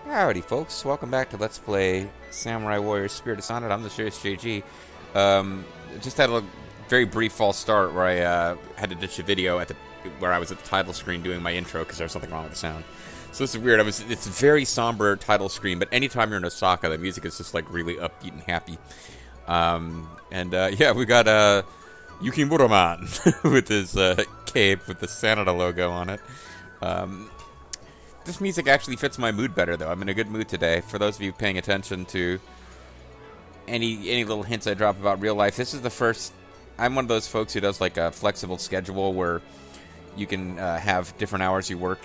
Howdy, folks. Welcome back to Let's Play Samurai Warriors Spirit of Sonnet. I'm the Serious JG. Just had a very brief false start where I had to ditch a video where I was at the title screen doing my intro because there was something wrong with the sound. So this is weird. It's a very somber title screen, but anytime you're in Osaka, the music is just like really upbeat and happy. Yeah, we got Yukimura-man with his cape with the Sanada logo on it. This music actually fits my mood better, though. I'm in a good mood today. For those of you paying attention to any little hints I drop about real life, this is the first... I'm one of those folks who does like a flexible schedule where you can have different hours you work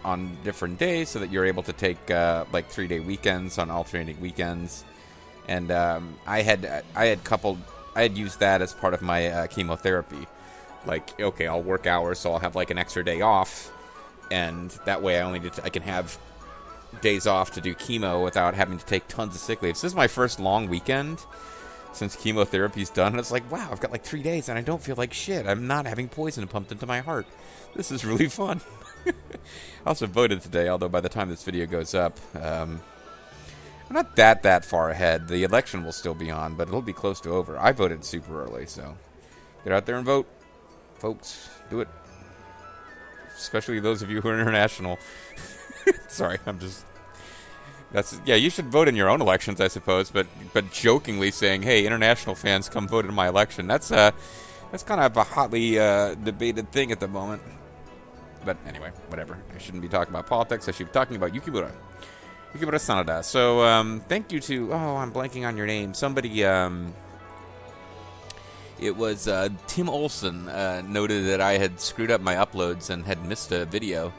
on different days so that you're able to take like 3-day weekends on alternating weekends. And I had used that as part of my chemotherapy. Like, okay, I'll work hours, so I'll have like an extra day off. And that way I can have days off to do chemo without having to take tons of sick leave. So this is my first long weekend since chemotherapy's done. And it's like, wow, I've got like 3 days and I don't feel like shit. I'm not having poison pumped into my heart. This is really fun. I also voted today, although by the time this video goes up, I'm not that far ahead. The election will still be on, but it'll be close to over. I voted super early, so get out there and vote. Folks, do it. Especially those of you who are international. Sorry, yeah, you should vote in your own elections, I suppose, but jokingly saying, hey, international fans, come vote in my election. That's kind of a hotly debated thing at the moment. But anyway, whatever. I shouldn't be talking about politics. I should be talking about Yukimura Sanada. So, thank you to... Oh, I'm blanking on your name. Somebody... It was Tim Olson noted that I had screwed up my uploads and had missed a video.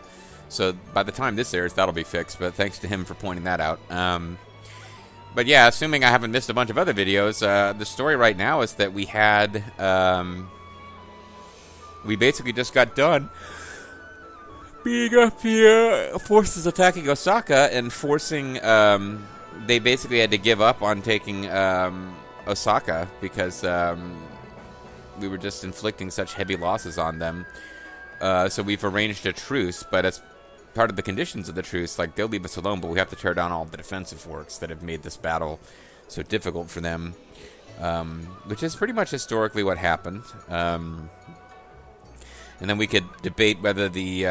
So by the time this airs, that'll be fixed. But thanks to him for pointing that out. But yeah, assuming I haven't missed a bunch of other videos, the story right now is that we had... we basically just got done being up here, forces attacking Osaka and forcing... they basically had to give up on taking Osaka because... we were just inflicting such heavy losses on them. So we've arranged a truce, but as part of the conditions of the truce, like, they'll leave us alone, but we have to tear down all the defensive works that have made this battle so difficult for them, which is pretty much historically what happened. And then we could debate whether the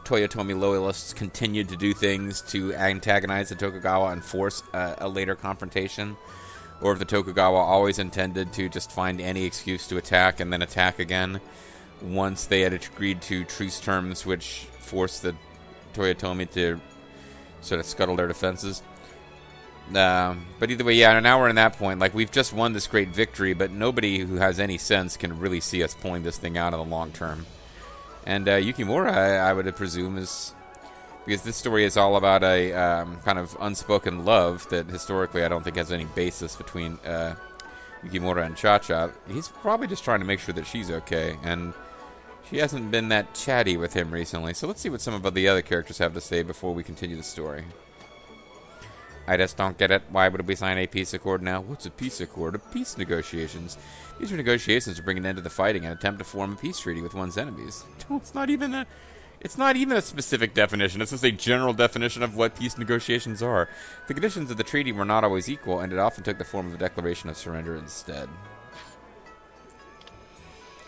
Toyotomi loyalists continued to do things to antagonize the Tokugawa and force a later confrontation, or if the Tokugawa always intended to just find any excuse to attack and then attack again once they had agreed to truce terms which forced the Toyotomi to sort of scuttle their defenses. But either way, yeah, now we're in that point. Like, we've just won this great victory, but nobody who has any sense can really see us pulling this thing out in the long term. And Yukimura, I would presume, is... Because this story is all about a kind of unspoken love that historically I don't think has any basis between Yukimura and Cha-Cha. He's probably just trying to make sure that she's okay, and she hasn't been that chatty with him recently. So let's see what some of the other characters have to say before we continue the story. I just don't get it. Why would we sign a peace accord now? What's a peace accord? A peace negotiations. These are negotiations to bring an end to the fighting and attempt to form a peace treaty with one's enemies. It's not even a specific definition. It's just a general definition of what peace negotiations are. The conditions of the treaty were not always equal, and it often took the form of a declaration of surrender instead.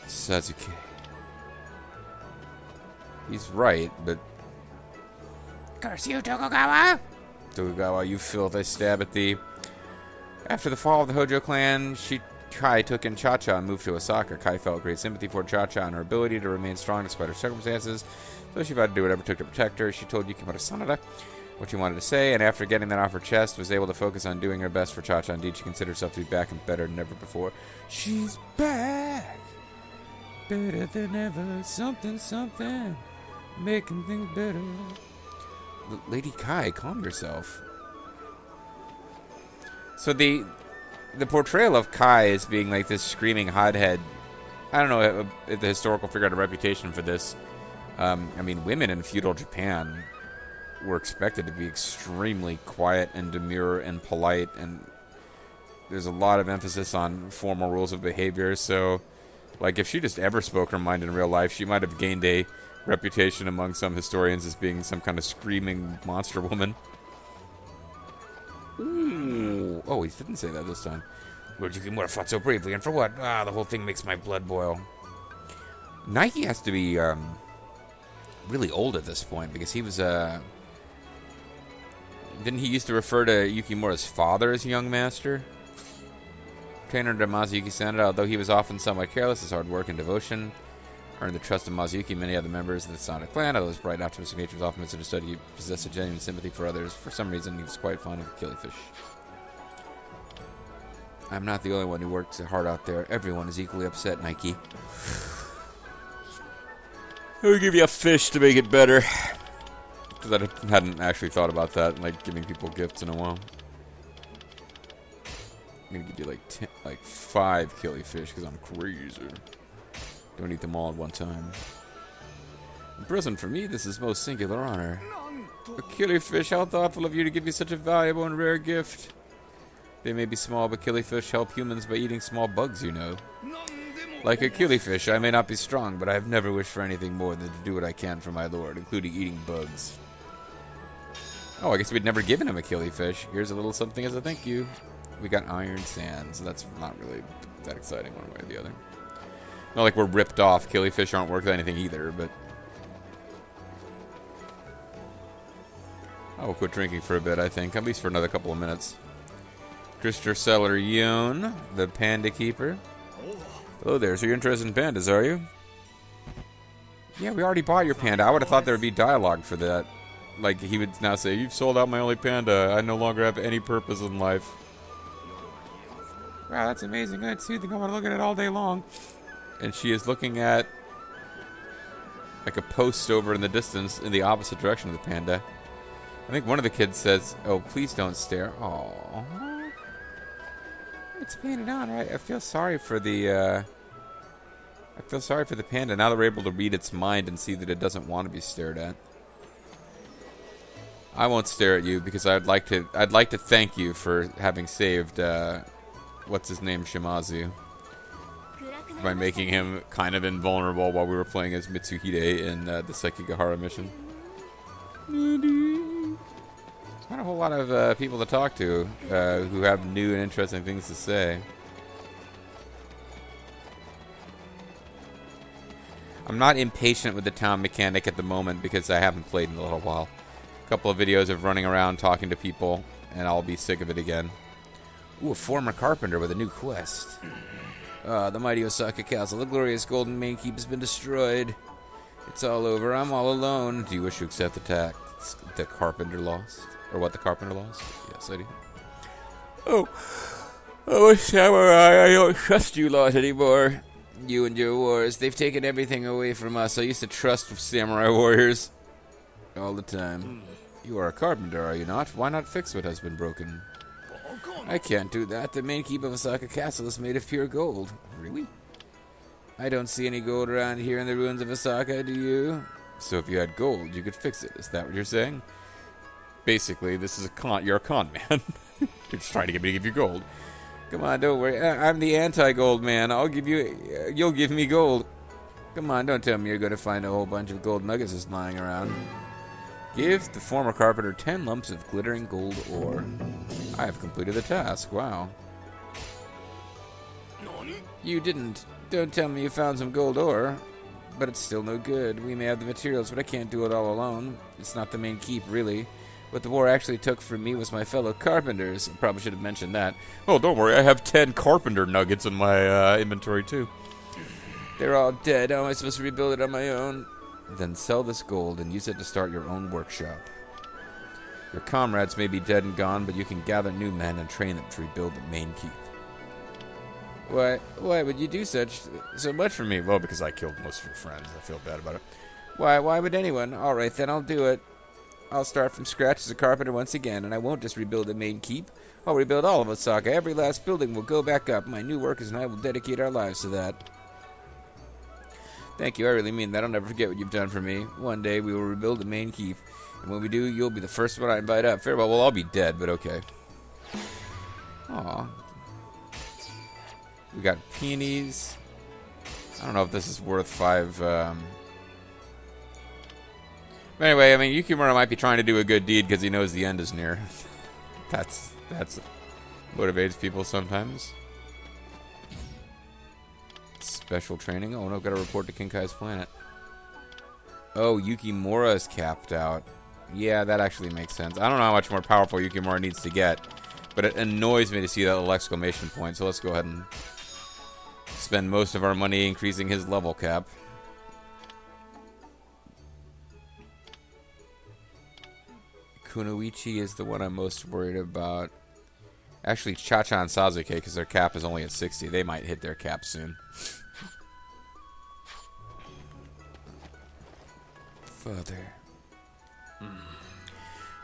Sasuke. He's right, but... Curse you, Tokugawa! Tokugawa, you filth, I stab at thee. After the fall of the Hojo clan, Kai took in Cha-Cha and moved to Osaka. Kai felt great sympathy for Cha-Cha and her ability to remain strong despite her circumstances, so she vowed to do whatever it took to protect her. She told Yukimura Sanada what she wanted to say, and after getting that off her chest, was able to focus on doing her best for Cha-Cha. Indeed, she considered herself to be back and better than ever before. She's back! Better than ever, something, making things better. Lady Kai, calm yourself. So the portrayal of Kai as being like this screaming hothead, I don't know if the historical figure had a reputation for this. I mean, women in feudal Japan were expected to be extremely quiet and demure and polite, and there's a lot of emphasis on formal rules of behavior, so, like, if she just ever spoke her mind in real life, she might have gained a reputation among some historians as being some kind of screaming monster woman. Oh, he didn't say that this time. Lord Yukimura fought so bravely, and for what? Ah, the whole thing makes my blood boil. Nike has to be really old at this point, because he was didn't he used to refer to Yukimura's father as young master? Trainer to Mazuyuki Sanada, although he was often somewhat careless, his hard work and devotion earned the trust of Mazuyuki and many other members of the Sanada clan. Although his bright, optimistic nature was often misunderstood, he possessed a genuine sympathy for others. For some reason, he was quite fond of killifish. I'm not the only one who worked hard out there. Everyone is equally upset, Nike. I'll give you a fish to make it better. Because I hadn't actually thought about that, like giving people gifts in a while. I'm gonna give you like 5 killifish because I'm crazy. Don't eat them all at one time. A present for me, this is most singular honor. A killifish, how thoughtful of you to give me such a valuable and rare gift. They may be small, but killifish help humans by eating small bugs, you know. Like a killifish, I may not be strong, but I have never wished for anything more than to do what I can for my lord, including eating bugs. Oh, I guess we'd never given him a killifish. Here's a little something as a thank you. We got iron sand, so that's not really that exciting one way or the other. Not like we're ripped off. Killifish aren't worth anything either, but... I will quit drinking for a bit, I think. At least for another couple of minutes. Krister Seller Yoon, the panda keeper. Hello there, so you're interested in pandas, are you? Yeah, we already bought your panda. I would have thought there would be dialogue for that. Like, he would now say, you've sold out my only panda. I no longer have any purpose in life. Wow, that's amazing. It's soothing. I want to look at it all day long. And she is looking at like a post over in the distance in the opposite direction of the panda. I think one of the kids says, oh, please don't stare. Aww. It's painted on, right? I feel sorry for the panda now that we're able to read its mind and see that it doesn't want to be stared at. I won't stare at you because I'd like to thank you for having saved what's his name, Shimazu, by making him kind of invulnerable while we were playing as Mitsuhide in the Sekigahara mission. There's not a whole lot of people to talk to who have new and interesting things to say. I'm not impatient with the town mechanic at the moment because I haven't played in a little while. A couple of videos of running around talking to people, and I'll be sick of it again. Ooh, a former carpenter with a new quest. The mighty Osaka Castle. The glorious golden main keep has been destroyed. It's all over. I'm all alone. Do you wish to accept the tax the carpenter lost? Or what the carpenter lost? Yes, I do. Oh, I wish I were I don't trust you lot anymore. You and your wars. They've taken everything away from us. I used to trust samurai warriors. All the time. You are a carpenter, are you not? Why not fix what has been broken? I can't do that. The main keep of Osaka Castle is made of pure gold. Really? I don't see any gold around here in the ruins of Osaka, do you? So if you had gold, you could fix it. Is that what you're saying? Basically, this is a con. You're a con man. You're just trying to get me to give you gold. Come on, don't worry. I'm the anti-gold man. I'll give you... you'll give me gold. Come on, don't tell me you're going to find a whole bunch of gold nuggets just lying around. Give the former carpenter 10 lumps of glittering gold ore. I have completed the task. Wow. You didn't. Don't tell me you found some gold ore. But it's still no good. We may have the materials, but I can't do it all alone. It's not the main keep, really. What the war actually took from me was my fellow carpenters. I probably should have mentioned that. Oh, don't worry. I have 10 carpenter nuggets in my inventory, too. They're all dead. How am I supposed to rebuild it on my own? Then sell this gold and use it to start your own workshop. Your comrades may be dead and gone, but you can gather new men and train them to rebuild the main keep. Why would you do so much for me? Well, because I killed most of your friends. I feel bad about it. Why would anyone? All right, then I'll do it. I'll start from scratch as a carpenter once again, and I won't just rebuild the main keep. I'll rebuild all of Osaka. Every last building will go back up. My new workers and I will dedicate our lives to that. Thank you, I really mean that. I'll never forget what you've done for me. One day we will rebuild the main keep, and when we do, you'll be the first one I invite up. Farewell. Well, I'll be dead, but okay. Aw. We got peonies. I don't know if this is worth 5. But anyway, I mean, Yukimura might be trying to do a good deed because he knows the end is near. That's Motivates people sometimes. Special training. Oh no, gotta report to Kinkai's planet. Oh, Yukimura is capped out. Yeah, that actually makes sense. I don't know how much more powerful Yukimura needs to get, but it annoys me to see that little exclamation point, so let's go ahead and spend most of our money increasing his level cap. Kunoichi is the one I'm most worried about. Actually, Cha-Cha and Sasuke, because their cap is only at 60. They might hit their cap soon. Father.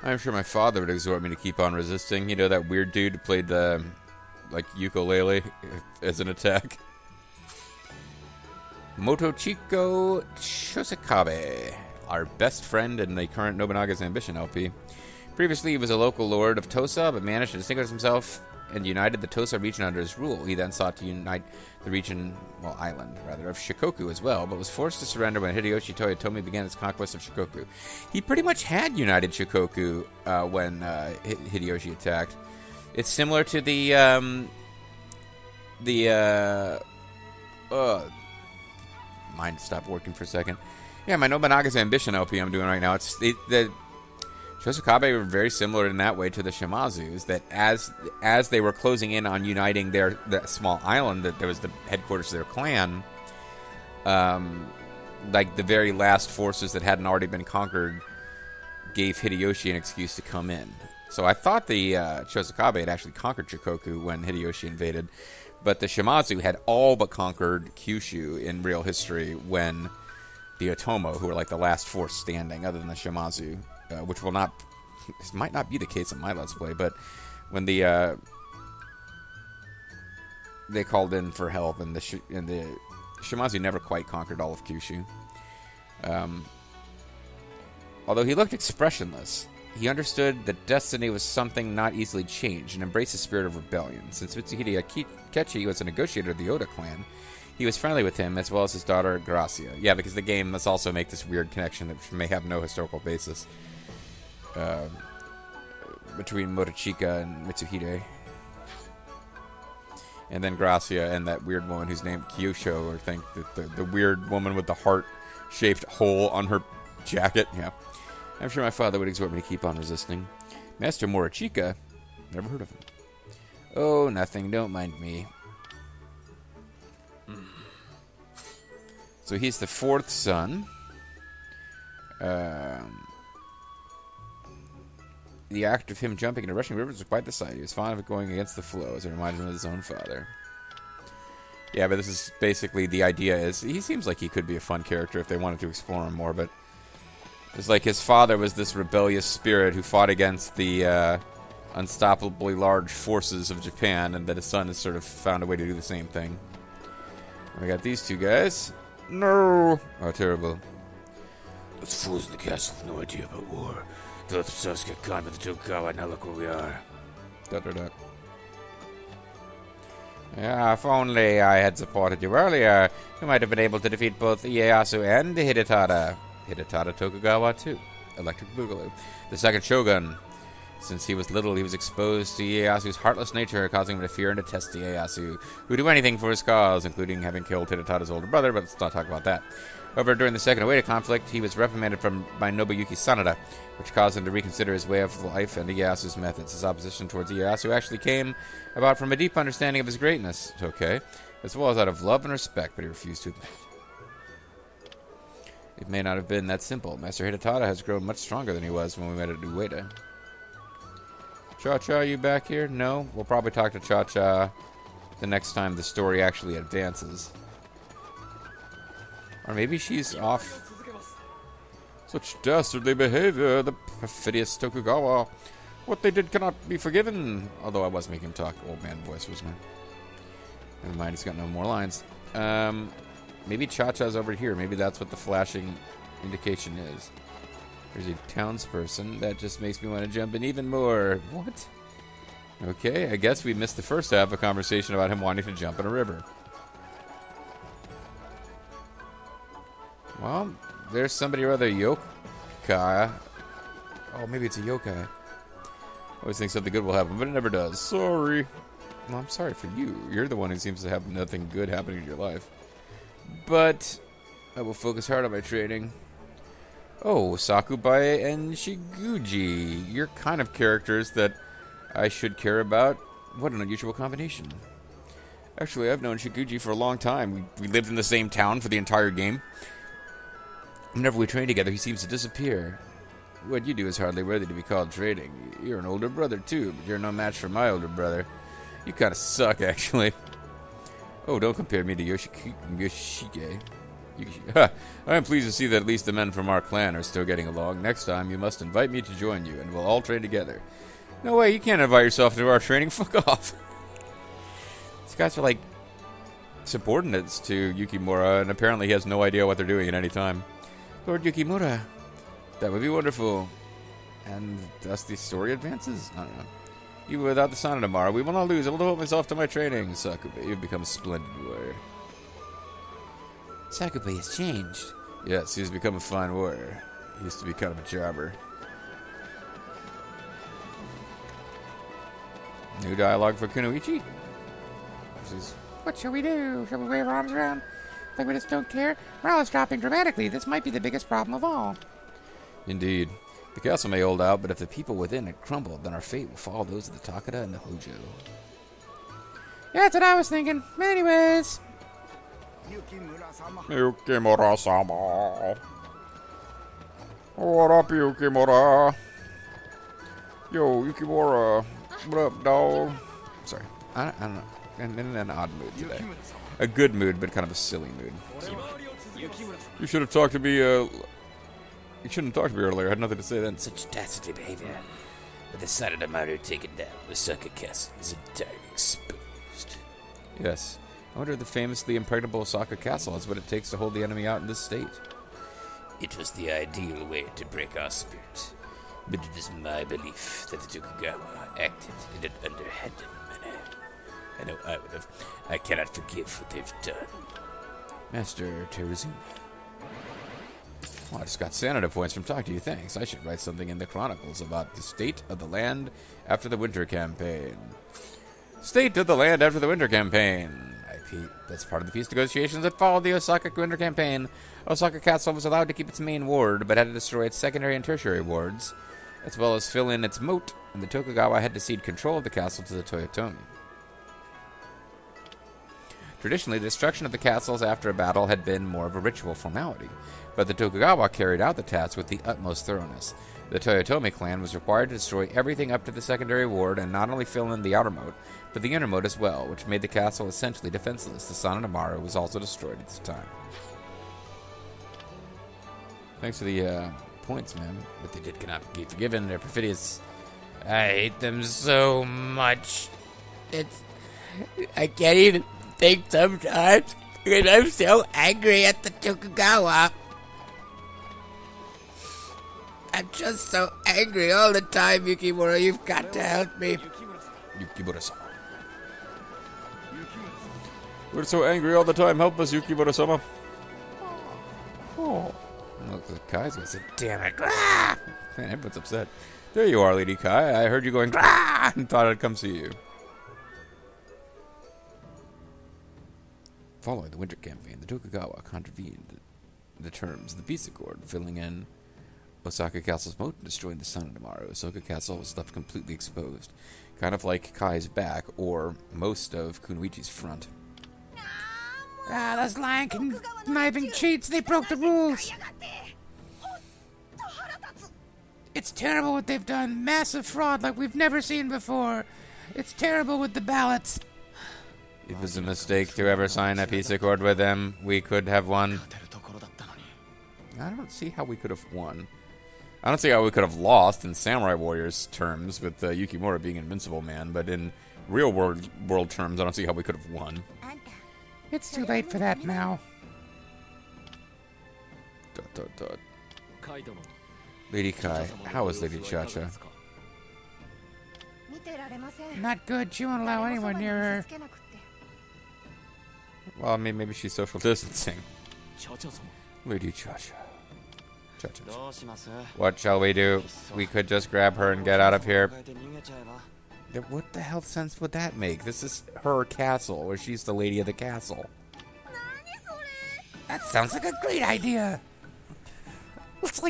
I'm sure my father would exhort me to keep on resisting. You know, that weird dude who played the, like, ukulele as an attack. Motochiko Shosakabe, our best friend in the current Nobunaga's Ambition LP. Previously, he was a local lord of Tosa, but managed to distinguish himself and united the Tosa region under his rule. He then sought to unite the region, well, island, rather, of Shikoku as well, but was forced to surrender when Hideyoshi Toyotomi began his conquest of Shikoku. He pretty much had united Shikoku when Hideyoshi attacked. It's similar to mind stopped working for a second. Yeah, my Nobunaga's Ambition LP I'm doing right now. The Shosakabe were very similar in that way to the Shimazus, that as they were closing in on uniting that small island that there was the headquarters of their clan, like the very last forces that hadn't already been conquered gave Hideyoshi an excuse to come in. So I thought the Shosakabe had actually conquered Shikoku when Hideyoshi invaded, but the Shimazu had all but conquered Kyushu in real history when the Otomo, who were like the last force standing other than the Shimazu, which this might not be the case in my Let's Play, but when they called in for help, and the Shimazu never quite conquered all of Kyushu. Although he looked expressionless, he understood that destiny was something not easily changed and embraced the spirit of rebellion. Since Mitsuhide Akechi was a negotiator of the Oda clan, he was friendly with him, as well as his daughter Gracia. Yeah, because the game must also make this weird connection that may have no historical basis between Motochika and Mitsuhide. And then Gracia and that weird woman whose name Kyosho, or think that the weird woman with the heart-shaped hole on her jacket. Yeah. I'm sure my father would exhort me to keep on resisting. Master Morochika? Never heard of him. Oh, nothing. Don't mind me. So he's the fourth son. The act of him jumping into rushing rivers was quite the sight. He was fond of going against the flow, as it reminded him of his own father. Yeah, but this is basically the idea is he seems like he could be a fun character if they wanted to explore him more, but it's like his father was this rebellious spirit who fought against the unstoppably large forces of Japan, and that his son has sort of found a way to do the same thing. We got these two guys. No! Oh, terrible. Those fools in the castle have no idea about war. They let themselves get caught with the Tokugawa, now look where we are. Da. Yeah, if only I had supported you earlier, you might have been able to defeat both Ieyasu and Hidetada. Hidetada Tokugawa, too. Electric Boogaloo. The second shogun. Since he was little, he was exposed to Ieyasu's heartless nature, causing him to fear and detest Ieyasu, who would do anything for his cause, including having killed Hidetada's older brother, but let's not talk about that. However, during the Second Oeda conflict, he was reprimanded by Nobuyuki Sanada, which caused him to reconsider his way of life and Ieyasu's methods. His opposition towards Ieyasu actually came about from a deep understanding of his greatness, okay, as well as out of love and respect, but he refused to admit. It may not have been that simple. Master Hidetada has grown much stronger than he was when we met at Ueda. Cha-Cha, you back here? No? We'll probably talk to Cha-Cha the next time the story actually advances. Or maybe she's off. Such dastardly behavior, the perfidious Tokugawa. What they did cannot be forgiven. Although I was making him talk old man voice, wasn't I? Never mind, he's got no more lines. Maybe Cha-Cha's over here. Maybe that's what the flashing indication is. There's a townsperson. That just makes me want to jump in even more. What? Okay, I guess we missed the first half of a conversation about him wanting to jump in a river. Well, there's somebody or other yokai. Oh, maybe it's a yokai. Always think something good will happen, but it never does. Sorry. Well, I'm sorry for you. You're the one who seems to have nothing good happening in your life. But I will focus hard on my training. Oh, Sakubai and Shiguji. You're kind of characters that I should care about. What an unusual combination. Actually, I've known Shiguji for a long time. We lived in the same town for the entire game. Whenever we train together, he seems to disappear. What you do is hardly worthy to be called trading. You're an older brother, too, but you're no match for my older brother. You kind of suck, actually. Oh, don't compare me to Yoshike. I am pleased to see that at least the men from our clan are still getting along. Next time, you must invite me to join you, and we'll all train together. No way, you can't invite yourself to our training. Fuck off. These guys are like subordinates to Yukimura, and apparently he has no idea what they're doing at any time. Lord Yukimura, that would be wonderful. And thus the story advances? I don't know. Even without the sun tomorrow, we will not lose. I will devote myself to my training. Sakubai, you've become a splendid warrior. Sakubai has changed. Yes, he's become a fine warrior. He used to be kind of a jobber. New dialogue for Kunoichi? What shall we do? Shall we wave our arms around? Like we just don't care? Morale is dropping dramatically. This might be the biggest problem of all. Indeed. The castle may hold out, but if the people within it crumble, then our fate will follow those of the Takeda and the Hojo. Yeah, that's what I was thinking. Anyways. Yukimura-sama. What up, Yukimura? Yo, Yukimura. What up, dog? Sorry. I don't know. I'm in an odd mood today. A good mood, but kind of a silly mood. You should have talked to me, You shouldn't have talked to me earlier. I had nothing to say then. Such dastardly behavior. With the Son of Amaru taken down, the Osaka Castle is entirely exposed. Yes. I wonder if the famously impregnable Osaka Castle is what it takes to hold the enemy out in this state. It was the ideal way to break our spirit. But it is my belief that the Tokugawa acted in an underhanded manner. I know I cannot forgive what they've done. Master Teruzumi. Well, I just got sanity points from talking to you. Thanks. I should write something in the chronicles about the state of the land after the winter campaign. State of the land after the winter campaign. That's part of the peace negotiations that followed the Osaka winter campaign. Osaka Castle was allowed to keep its main ward, but had to destroy its secondary and tertiary wards, as well as fill in its moat, and the Tokugawa had to cede control of the castle to the Toyotomi. Traditionally, the destruction of the castles after a battle had been more of a ritual formality, but the Tokugawa carried out the task with the utmost thoroughness. The Toyotomi clan was required to destroy everything up to the secondary ward and not only fill in the outer moat, but the inner moat as well, which made the castle essentially defenseless. The Son of Amaru was also destroyed at this time. Thanks for the points, man. But they did cannot be forgiven. They're perfidious. I hate them so much. I can't even think sometimes because I'm so angry at the Tokugawa. I'm just so angry all the time, Yukimura. You've got to help me. Yukimura-sama. We're so angry all the time. Help us, Yukimura-sama. Oh. Look, the Kai's gonna say, damn it. Ah! Man, everyone's upset. There you are, Lady Kai. I heard you going, ah! And thought I'd come see you. Following the winter campaign, the Tokugawa contravened the terms of the peace accord, filling in Osaka Castle's moat and destroying the Son of Amaru. Osaka Castle was left completely exposed, kind of like Kai's back, or most of Kunoichi's front. Those lying, conniving cheats, they broke the rules. It's terrible what they've done. Massive fraud like we've never seen before. It's terrible with the ballots. It was a mistake to ever sign a peace accord with them. We could have won. I don't see how we could have won. I don't see how we could have lost in Samurai Warriors terms with Yukimura being Invincible Man, but in real world terms, I don't see how we could have won. It's too late for that now. Lady Kai, how is Lady Chacha? Not good. She won't allow anyone near her. Well, I mean, maybe she's social distancing. Lady Chacha. What shall we do? We could just grab her and get out of here. What the hell sense would that make? This is her castle, where she's the lady of the castle. That sounds like a great idea. Let's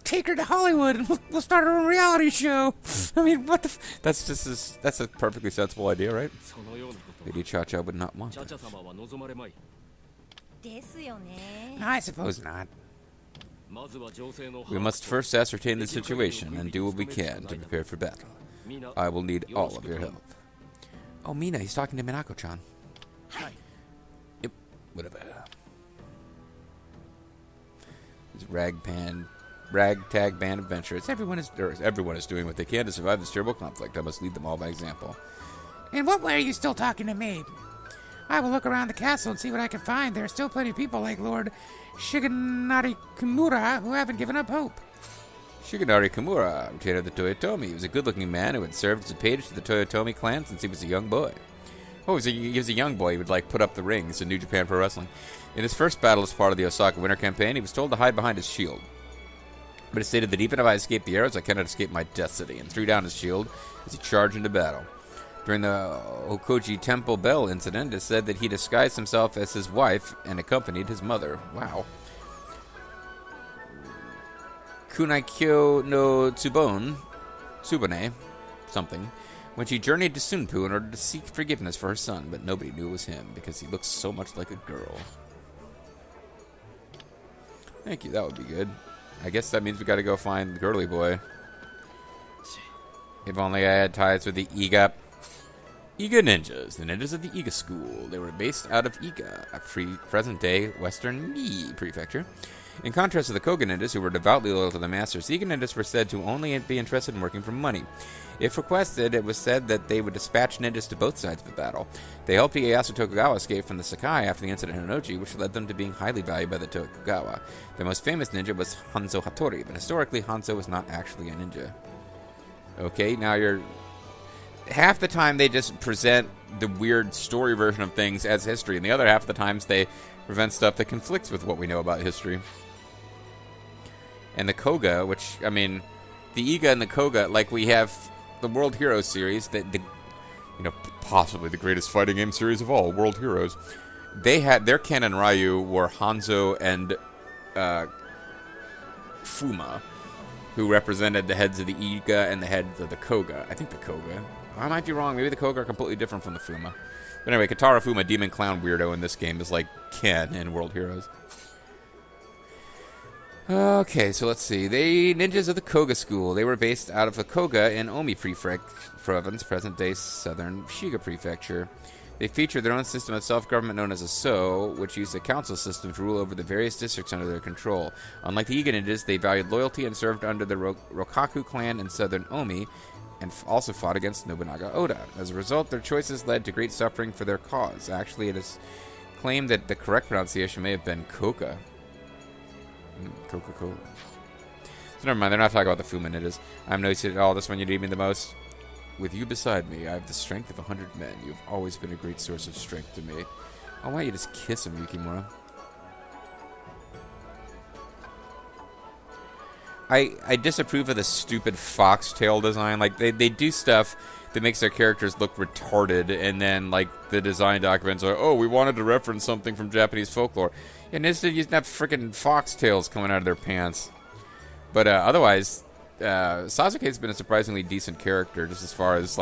take her to Hollywood and we'll start our own reality show. I mean, what the? That's a perfectly sensible idea, right? Lady Cha-Cha would not want it. No, I suppose not. We must first ascertain the situation and do what we can to prepare for battle. I will need all of your help. Oh, Mina, he's talking to Minako-chan. Yep, whatever. It's ragtag band adventurers. Everyone is doing what they can to survive this terrible conflict. I must lead them all by example. In what way are you still talking to me? I will look around the castle and see what I can find. There are still plenty of people like Lord Shigenari Kimura who haven't given up hope. Shigenari Kimura, retainer of the Toyotomi. He was a good-looking man who had served as a page to the Toyotomi clan since he was a young boy. Oh, he was a young boy. He would, put up the rings in New Japan Pro Wrestling. In his first battle as part of the Osaka Winter Campaign, he was told to hide behind his shield. But he stated that even if I escape the arrows, I cannot escape my destiny, and threw down his shield as he charged into battle. During the Okoji Temple Bell incident, it is said that he disguised himself as his wife and accompanied his mother. Wow. Kunaikyo no Tsubone, something, when she journeyed to Sunpu in order to seek forgiveness for her son, but nobody knew it was him because he looks so much like a girl. Thank you, that would be good. I guess that means we gotta go find the girly boy. If only I had ties with the Iga ninjas, the ninjas of the Iga school. They were based out of Iga, a present-day Western Mii prefecture. In contrast to the Koga ninjas, who were devoutly loyal to the masters, Iga ninjas were said to only be interested in working for money. If requested, it was said that they would dispatch ninjas to both sides of the battle. They helped Ieyasu Tokugawa escape from the Sakai after the incident in Onochi, which led them to being highly valued by the Tokugawa. The most famous ninja was Hanzo Hattori, but historically Hanzo was not actually a ninja. Okay, now you're... Half the time they just present the weird story version of things as history, and the other half of the times they present stuff that conflicts with what we know about history. And the Koga, which, I mean, the Iga and the Koga, we have the World Heroes series, possibly the greatest fighting game series of all, World Heroes. They had, their Ken and Ryu were Hanzo and Fuma, who represented the heads of the Iga and the heads of the Koga. I think the Koga. I might be wrong. Maybe the Koga are completely different from the Fuma. But anyway, Katara Fuma, Demon Clown Weirdo in this game, is like Ken in World Heroes. Okay, so let's see. They ninjas of the Koga school. They were based out of the Koga in Omi province, present-day southern Shiga prefecture. They featured their own system of self-government known as a So, which used a council system to rule over the various districts under their control. Unlike the Iga ninjas, they valued loyalty and served under the Rokaku clan in southern Omi, and also fought against Nobunaga Oda. As a result, their choices led to great suffering for their cause. Actually, it is claimed that the correct pronunciation may have been Koka. Coca-Cola. So never mind, they're not talking about the Fuma ninjas. I'm noticing at all this when you need me the most. With you beside me, I have the strength of 100 men. You've always been a great source of strength to me. Why don't you just kiss him, Yukimura? I disapprove of the stupid foxtail design. They do stuff that makes their characters look retarded, and then, the design documents are, oh, we wanted to reference something from Japanese folklore. And instead you have freaking foxtails coming out of their pants. But otherwise, Sasuke's been a surprisingly decent character, just as far as,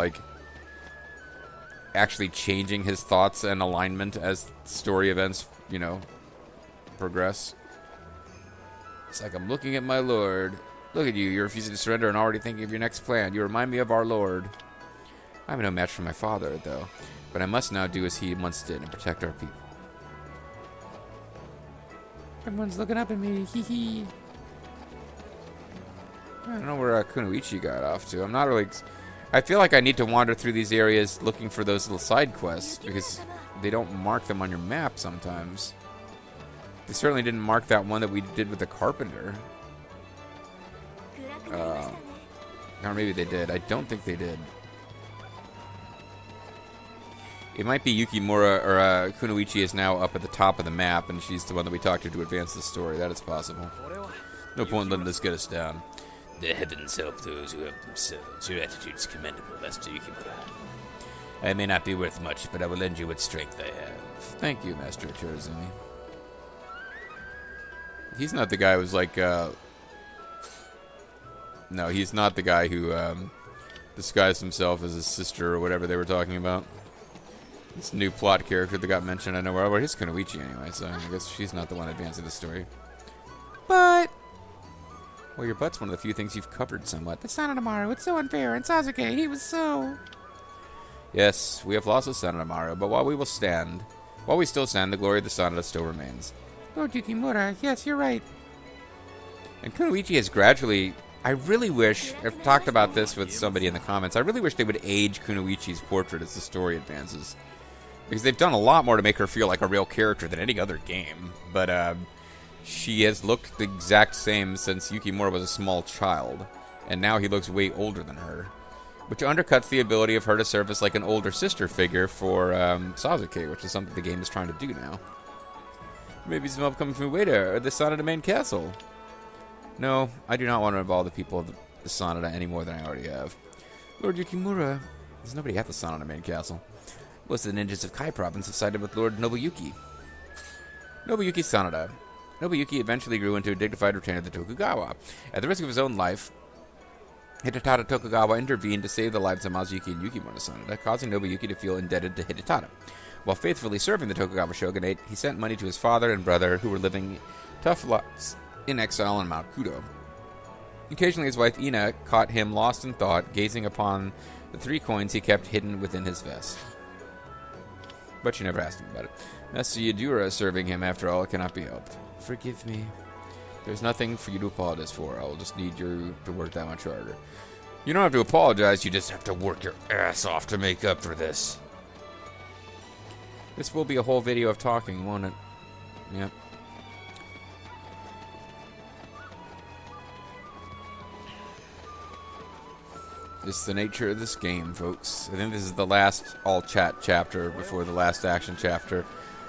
actually changing his thoughts and alignment as story events, progress. It's like, I'm looking at my lord. Look at you, you're refusing to surrender and already thinking of your next plan. You remind me of our lord. I'm no match for my father, though. But I must now do as he once did and protect our people. Everyone's looking up at me, hee hee. I don't know where Kunoichi got off to. I'm not really... I feel like I need to wander through these areas looking for those little side quests, because they don't mark them on your map sometimes. They certainly didn't mark that one that we did with the carpenter. Or maybe they did. I don't think they did. It might be Yukimura, or Kunoichi is now up at the top of the map, and she's the one that we talked to advance the story. That is possible. No point in letting this get us down. The heavens help those who help themselves. Your attitude's commendable, Master Yukimura. I may not be worth much, but I will lend you what strength I have. Thank you, Master Terrazumi. He's not the guy who's like, No, he's not the guy who, disguised himself as his sister or whatever they were talking about. This new plot character that got mentioned, I know where. Well, he's Kunoichi anyway, so I guess she's not the one advancing the story. But... well, your butt's one of the few things you've covered somewhat. The Sanadamaru, it's so unfair, and Sasuke, he was so... Yes, we have lost the Sanadamaru, but while we still stand, the glory of the Sanada still remains. Lord Yukimura, yes, you're right. And Kunoichi has gradually... I really wish... I've talked about this with somebody in the comments. I really wish they would age Kunoichi's portrait as the story advances. Because they've done a lot more to make her feel like a real character than any other game. But, she has looked the exact same since Yukimura was a small child. And now he looks way older than her. Which undercuts the ability of her to serve as like an older sister figure for Sasuke, which is something the game is trying to do now. Maybe some help coming from Ueda or the Sanada main castle. No, I do not want to involve the people of the Sanada any more than I already have. Lord Yukimura, there's nobody at the Sanada main castle. Most of the ninjas of Kai province have sided with Lord Nobuyuki. Nobuyuki Sanada. Nobuyuki eventually grew into a dignified retainer of the Tokugawa. At the risk of his own life, Hidetada Tokugawa intervened to save the lives of Masayuki and Yukimura Sanada, causing Nobuyuki to feel indebted to Hidetada. While faithfully serving the Tokugawa shogunate, he sent money to his father and brother, who were living tough lives in exile on Mount Kudo. Occasionally his wife Ina caught him lost in thought, gazing upon the 3 coins he kept hidden within his vest. But she never asked him about it. Master Yadura serving him, after all, cannot be helped. Forgive me. There's nothing for you to apologize for. I will just need you to work that much harder. You don't have to apologize, you just have to work your ass off to make up for this. This will be a whole video of talking, won't it? Yep. It's the nature of this game, folks. I think this is the last all-chat chapter before the last action chapter.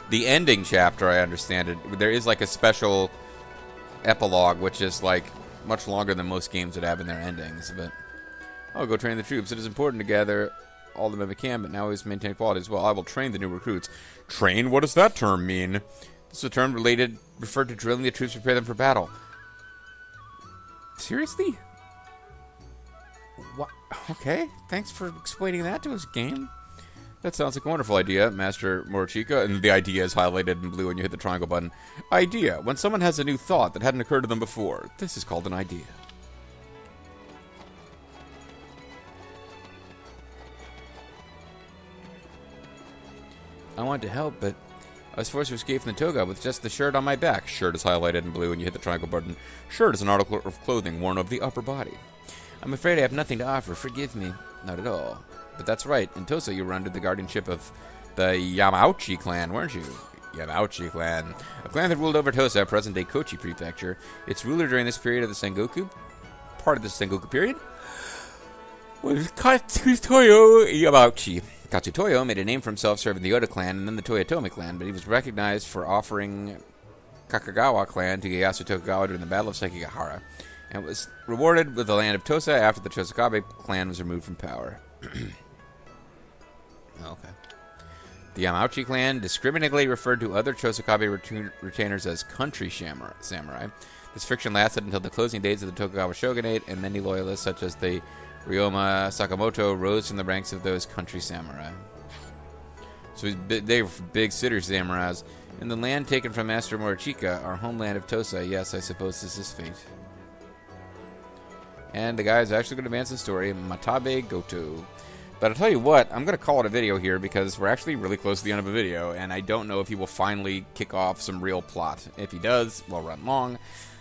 The ending chapter, I understand it. There is like a special epilogue, which is like much longer than most games would have in their endings. But I'll go train the troops. It is important to gather all of them we can, but now we must maintain quality as well. I will train the new recruits. Train? What does that term mean? This is a term referred to drilling the troops to prepare them for battle. Seriously? What? Okay, thanks for explaining that to us, game. That sounds like a wonderful idea, Master Morochika, and the idea is highlighted in blue when you hit the triangle button. Idea. When someone has a new thought that hadn't occurred to them before, this is called an idea. I wanted to help, but I was forced to escape from the toga with just the shirt on my back. Shirt is highlighted in blue when you hit the triangle button. Shirt is an article of clothing worn over the upper body. I'm afraid I have nothing to offer. Forgive me. Not at all. But that's right. In Tosa, you were under the guardianship of the Yamauchi clan, weren't you? Yamauchi clan. A clan that ruled over Tosa, present-day Kochi Prefecture. Its ruler during this period of the Sengoku, part of the Sengoku period, was Katsutoyo Yamauchi. Katsutoyo made a name for himself serving the Oda clan and then the Toyotomi clan, but he was recognized for offering Kakagawa clan to Ieyasu Tokugawa during the Battle of Sekigahara, and was rewarded with the land of Tosa after the Chosokabe clan was removed from power. Okay. The Yamauchi clan discriminatingly referred to other Chosokabe retainers as country samurai. This friction lasted until the closing days of the Tokugawa shogunate, and many loyalists such as the Ryoma Sakamoto rose from the ranks of those country samurai. So they were big city samurais. In the land taken from Master Morochika, our homeland of Tosa, yes, I suppose this is fate. And the guy is actually going to advance the story, Matabe Goto. But I'll tell you what, I'm going to call it a video here because we're actually really close to the end of a video, and I don't know if he will finally kick off some real plot. If he does, we'll run long.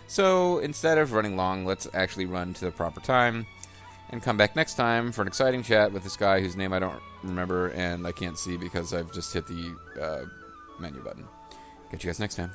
So instead of running long, let's actually run to the proper time and come back next time for an exciting chat with this guy whose name I don't remember and I can't see because I've just hit the menu button. Catch you guys next time.